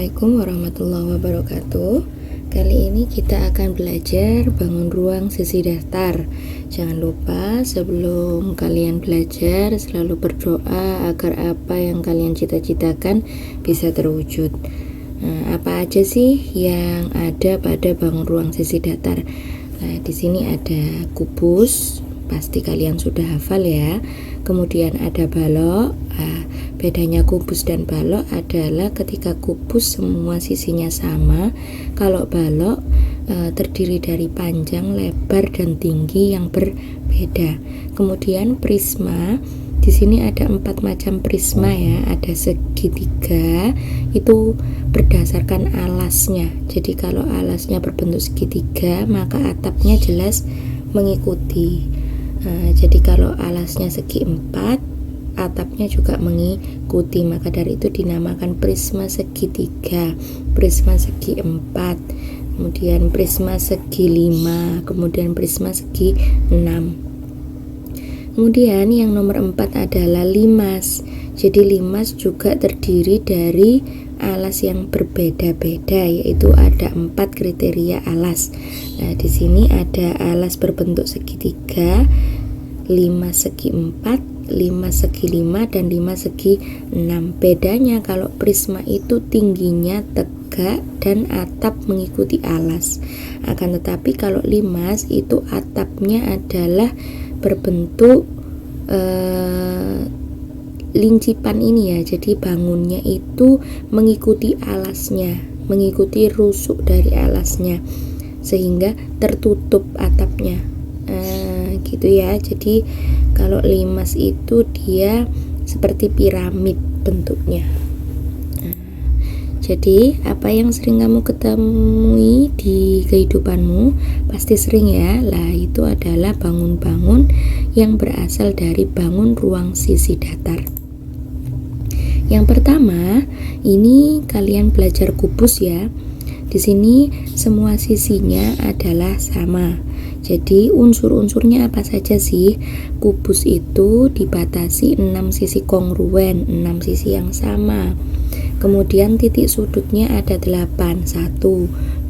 Assalamualaikum warahmatullahi wabarakatuh. Kali ini kita akan belajar bangun ruang sisi datar. Jangan lupa sebelum kalian belajar selalu berdoa agar apa yang kalian cita-citakan bisa terwujud. Apa aja sih yang ada pada bangun ruang sisi datar? Di sini ada kubus, pasti kalian sudah hafal ya. Kemudian ada balok. Bedanya kubus dan balok adalah ketika kubus semua sisinya sama. Kalau balok terdiri dari panjang, lebar, dan tinggi yang berbeda. Kemudian prisma, di sini ada 4 macam prisma ya. Ada segitiga, itu berdasarkan alasnya. Jadi kalau alasnya berbentuk segitiga, maka atapnya jelas mengikuti. Jadi kalau alasnya segi 4, atapnya juga mengikuti, maka dari itu dinamakan prisma segitiga, prisma segi 4, kemudian prisma segi 5, kemudian prisma segi 6. Kemudian yang nomor 4 adalah limas. Jadi limas juga terdiri dari alas yang berbeda-beda, yaitu ada 4 kriteria alas. Di sini ada alas berbentuk segitiga, 5 segi 4, 5 segi 5, dan 5 segi 6. Bedanya kalau prisma itu tingginya tegak dan atap mengikuti alas. Akan tetapi kalau limas itu atapnya adalah berbentuk lincipan ini ya. Jadi bangunnya itu mengikuti alasnya, mengikuti rusuk dari alasnya, sehingga tertutup atapnya. Gitu ya. Jadi kalau limas itu dia seperti piramid bentuknya. Jadi apa yang sering kamu ketemui di kehidupanmu pasti sering ya. Lah itu adalah bangun-bangun yang berasal dari bangun ruang sisi datar. Yang pertama, ini kalian belajar kubus ya. Di sini semua sisinya adalah sama. Jadi unsur-unsurnya apa saja sih? Kubus itu dibatasi 6 sisi kongruen, 6 sisi yang sama. Kemudian titik sudutnya ada 8, 1,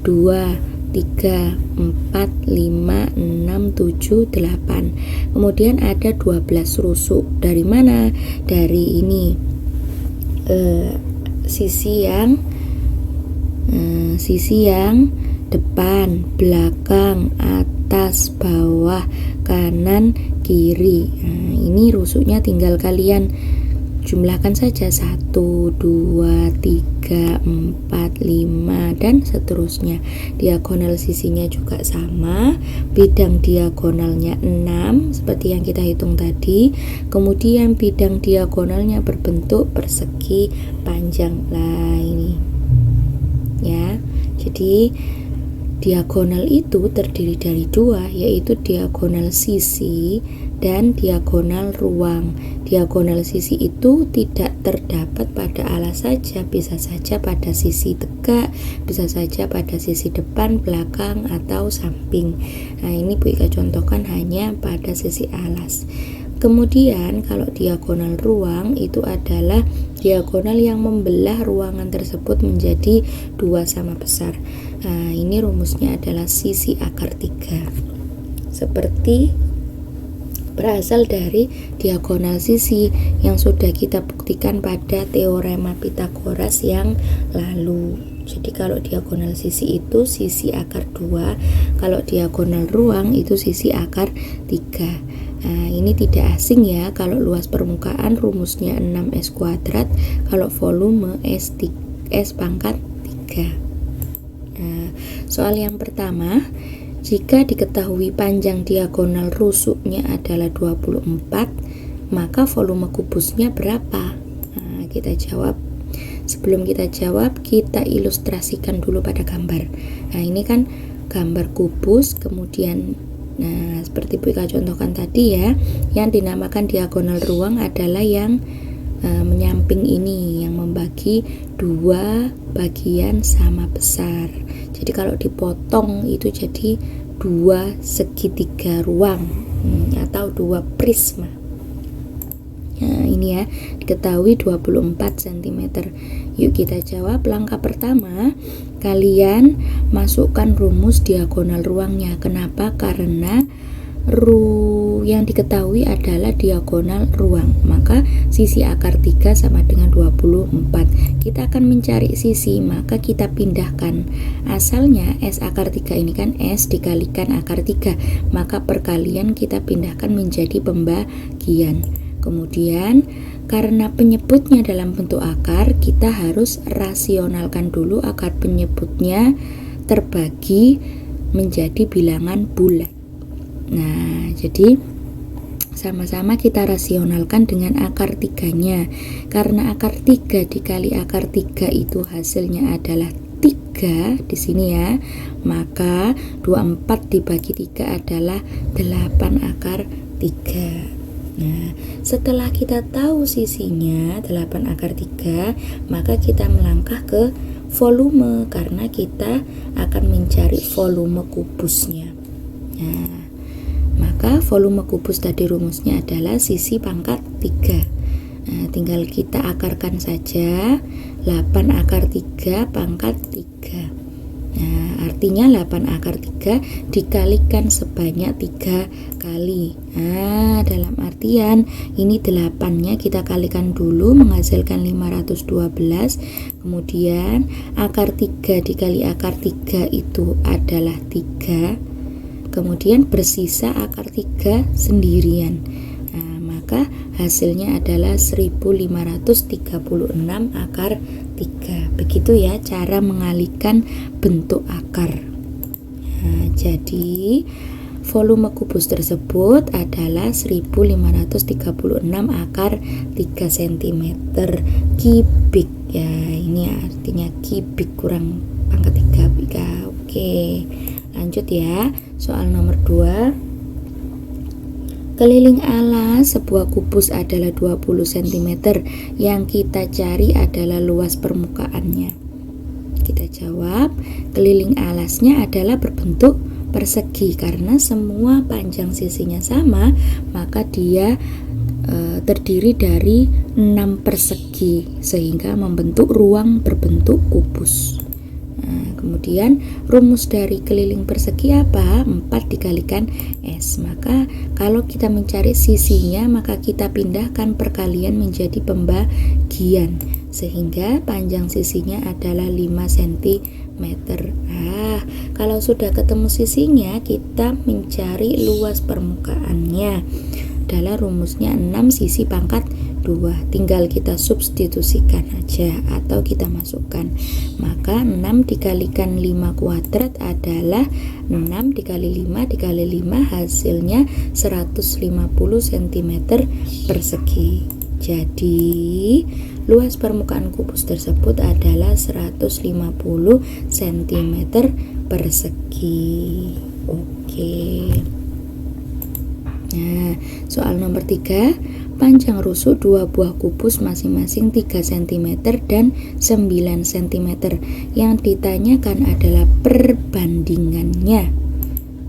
2, 3, 4, 5, 6, 7, 8. Kemudian ada 12 rusuk. Dari mana? Dari ini sisi yang depan, belakang, atas, bawah, kanan, kiri. Ini rusuknya tinggal kalian jumlahkan saja, 1, 2, 3, 4, 5, dan seterusnya. Diagonal sisinya juga sama, bidang diagonalnya 6 seperti yang kita hitung tadi. Kemudian bidang diagonalnya berbentuk persegi panjang. Lah ini ya. Jadi diagonal itu terdiri dari 2, yaitu diagonal sisi dan diagonal ruang. Diagonal sisi itu tidak terdapat pada alas saja, bisa saja pada sisi tegak, bisa saja pada sisi depan, belakang, atau samping. Nah ini Bu Ika contohkan hanya pada sisi alas. Kemudian kalau diagonal ruang itu adalah diagonal yang membelah ruangan tersebut menjadi 2 sama besar. Nah, ini rumusnya adalah sisi akar 3. Seperti berasal dari diagonal sisi yang sudah kita buktikan pada teorema Pythagoras yang lalu. Jadi kalau diagonal sisi itu sisi akar 2, kalau diagonal ruang itu sisi akar 3. Nah, ini tidak asing ya. Kalau luas permukaan rumusnya 6S kuadrat, kalau volume S pangkat 3. Nah, soal yang pertama, jika diketahui panjang diagonal rusuknya adalah 24, maka volume kubusnya berapa? Nah, kita jawab. Sebelum kita jawab, kita ilustrasikan dulu pada gambar. Nah, ini kan gambar kubus, kemudian seperti Bu Ika contohkan tadi ya, yang dinamakan diagonal ruang adalah yang menyamping ini, yang membagi 2 bagian sama besar. Jadi kalau dipotong itu jadi 2 segitiga ruang atau 2 prisma. Nah, ini ya, diketahui 24 cm. Yuk kita jawab. Langkah pertama, kalian masukkan rumus diagonal ruangnya. Kenapa? Karena yang diketahui adalah diagonal ruang, maka sisi akar 3 sama dengan 24. Kita akan mencari sisi, maka kita pindahkan. Asalnya S akar 3 ini kan S dikalikan akar 3, maka perkalian kita pindahkan menjadi pembagian. Kemudian karena penyebutnya dalam bentuk akar, kita harus rasionalkan dulu akar penyebutnya terbagi menjadi bilangan bulat. Nah, jadi sama-sama kita rasionalkan dengan akar 3-nya. Karena akar 3 dikali akar 3 itu hasilnya adalah 3 di sini ya. Maka 24 dibagi 3 adalah 8 akar 3. Nah, setelah kita tahu sisinya 8 akar 3, maka kita melangkah ke volume karena kita akan mencari volume kubusnya. Nah, maka volume kubus tadi rumusnya adalah sisi pangkat 3. Nah, tinggal kita akarkan saja 8 akar 3 pangkat 3. Nah, artinya 8 akar 3 dikalikan sebanyak 3 kali. Nah, dalam artian ini 8-nya kita kalikan dulu menghasilkan 512. Kemudian akar 3 dikali akar 3 itu adalah 3. Kemudian bersisa akar 3 sendirian. Nah, maka hasilnya adalah 1536 akar 3. Begitu ya cara mengalihkan bentuk akar. Nah, jadi volume kubus tersebut adalah 1536 akar 3 cm kubik ya. Ini artinya kubik kurang pangkat 3. Oke. Lanjut ya, soal nomor 2. Keliling alas sebuah kubus adalah 20 cm. Yang kita cari adalah luas permukaannya. Kita jawab, keliling alasnya adalah berbentuk persegi. Karena semua panjang sisinya sama, maka dia terdiri dari 6 persegi sehingga membentuk ruang berbentuk kubus. Nah, kemudian rumus dari keliling persegi apa? 4 dikalikan S. Maka kalau kita mencari sisinya, maka kita pindahkan perkalian menjadi pembagian sehingga panjang sisinya adalah 5 cm. Kalau sudah ketemu sisinya, kita mencari luas permukaannya. Adalah rumusnya 6 sisi pangkat 2. Tinggal kita substitusikan aja atau kita masukkan. Maka 6 dikalikan 5 kuadrat adalah 6 dikali 5 dikali 5 hasilnya 150 cm persegi. Jadi luas permukaan kubus tersebut adalah 150 cm persegi. Oke. Nah, soal nomor 3, panjang rusuk dua buah kubus masing-masing 3 cm dan 9 cm. Yang ditanyakan adalah perbandingannya.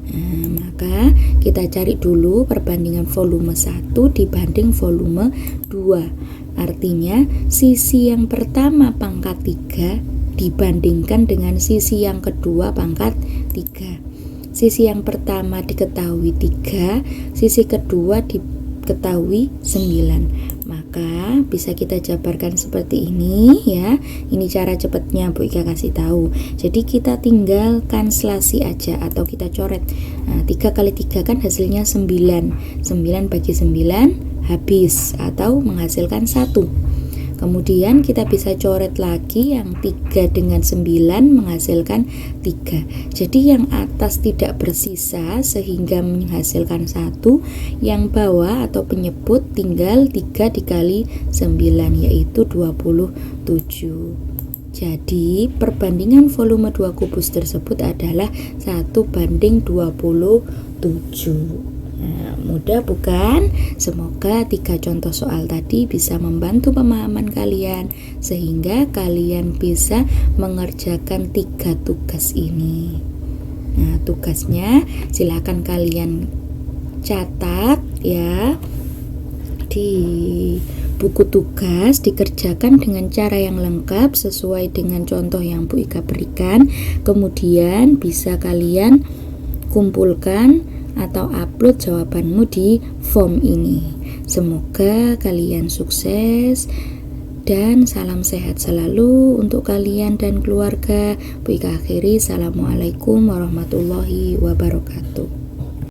Nah, maka kita cari dulu perbandingan volume 1 dibanding volume 2. Artinya sisi yang pertama pangkat 3 dibandingkan dengan sisi yang kedua pangkat 3. Sisi yang pertama diketahui 3, sisi kedua diketahui 9. Maka bisa kita jabarkan seperti ini ya. Ini cara cepatnya Bu Ika kasih tahu. Jadi kita tinggalkan selasi aja atau kita coret. Nah, 3 kali 3 kan hasilnya 9. 9 bagi 9 habis atau menghasilkan 1. Kemudian kita bisa coret lagi yang 3 dengan 9 menghasilkan 3. Jadi yang atas tidak bersisa sehingga menghasilkan 1. Yang bawah atau penyebut tinggal 3 dikali 9 yaitu 27. Jadi perbandingan volume 2 kubus tersebut adalah 1:27. Nah, mudah bukan? Semoga 3 contoh soal tadi bisa membantu pemahaman kalian sehingga kalian bisa mengerjakan 3 tugas ini. Nah, tugasnya silakan kalian catat ya. di buku tugas dikerjakan dengan cara yang lengkap sesuai dengan contoh yang Bu Ika berikan. Kemudian bisa kalian kumpulkan atau upload jawabanmu di form ini. Semoga kalian sukses dan salam sehat selalu untuk kalian dan keluarga. Bu Ika akhiri, Assalamualaikum warahmatullahi wabarakatuh.